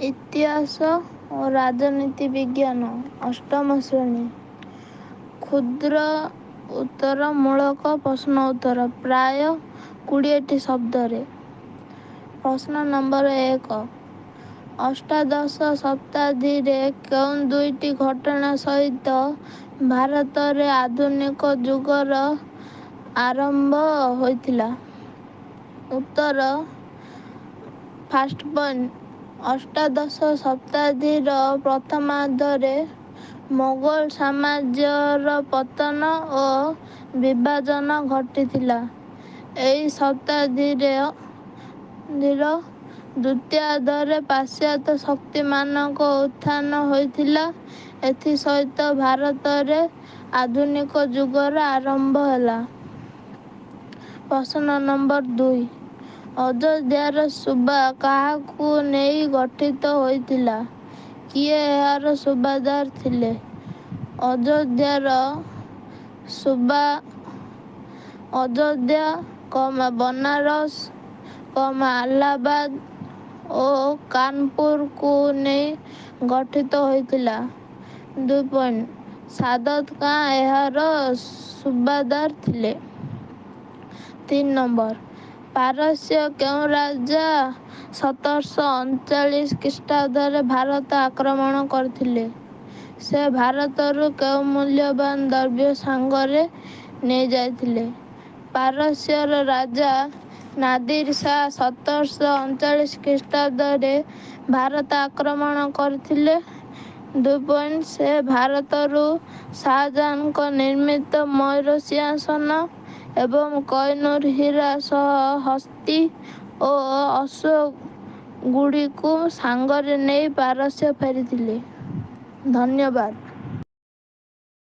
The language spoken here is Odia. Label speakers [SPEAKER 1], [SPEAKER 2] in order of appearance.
[SPEAKER 1] ଇତିହାସ ଓ ରାଜନୀତି ବିଜ୍ଞାନ ଅଷ୍ଟମ ଶ୍ରେଣୀ। କ୍ଷୁଦ୍ର ଉତ୍ତରମୂଳକ ପ୍ରଶ୍ନ ଉତ୍ତର ପ୍ରାୟ 20ଟି ଶବ୍ଦରେ। ପ୍ରଶ୍ନ ନମ୍ବର 1। ଅଷ୍ଟାଦଶ ଶତାବ୍ଦୀରେ କେଉଁ ଦୁଇଟି ଘଟଣା ସହିତ ଭାରତରେ ଆଧୁନିକ ଯୁଗର ଆରମ୍ଭ ହୋଇଥିଲା? ଉତ୍ତର। ଫାର୍ଷ୍ଟ ପଏଣ୍ଟ, ଅଷ୍ଟାଦଶ ଶତାବ୍ଦୀର ପ୍ରଥମାର୍ଦ୍ଧରେ ମୋଗଲ ସାମ୍ରାଜ୍ୟର ପତନ ଓ ବିଭାଜନ ଘଟିଥିଲା। ଏହି ଶତାବ୍ଦୀର ଦ୍ୱିତୀୟାର୍ଦ୍ଧରେ ପାଶ୍ଚାତ୍ୟ ଶକ୍ତିମାନଙ୍କ ଉତ୍ଥାନ ହୋଇଥିଲା। ଏଥିସହିତ ଭାରତରେ ଆଧୁନିକ ଯୁଗର ଆରମ୍ଭ ହେଲା। ପ୍ରଶ୍ନ ନମ୍ବର 2। ଅଯୋଧ୍ୟାର ସୁବା କାହାକୁ ନେଇ ଗଠିତ ହୋଇଥିଲା? କିଏ ଏହାର ସୁବାଦାର ଥିଲେ? ଅଯୋଧ୍ୟାର ସୁବା ଅଯୋଧ୍ୟା, ବନାରସ, ଆଲାହାବାଦ ଓ କାନପୁରକୁ ନେଇ ଗଠିତ ହୋଇଥିଲା। 2 ପଏଣ୍ଟ, ସାଦତ ଖାଁ ଏହାର ସୁବାଦାର ଥିଲେ। 3 ନମ୍ବର, ପାରସ୍ୟ କେଉଁ ରାଜା 1739 ଖ୍ରୀଷ୍ଟାବ୍ଦରେ ଭାରତ ଆକ୍ରମଣ କରିଥିଲେ? ସେ ଭାରତରୁ କେଉଁ ମୂଲ୍ୟବାନ ଦ୍ରବ୍ୟ ସାଙ୍ଗରେ ନେଇଯାଇଥିଲେ? ପାରସ୍ୟର ରାଜା ନାଦିର ଶାହ 1739 ଖ୍ରୀଷ୍ଟାବ୍ଦରେ ଭାରତ ଆକ୍ରମଣ କରିଥିଲେ। 2 ପଏଣ୍ଟ, ସେ ଭାରତରୁ ଶାହାଜାହାନଙ୍କ ନିର୍ମିତ ମୟୂର ସିଂହାସନ ଏବଂ କୋହିନୂର ହୀରା ସହ ହସ୍ତୀ ଓ ଅଶ୍ୱଗୁଡ଼ିକୁ ସାଙ୍ଗରେ ନେଇ ପାରସ୍ୟ ଫେରିଥିଲେ। ଧନ୍ୟବାଦ।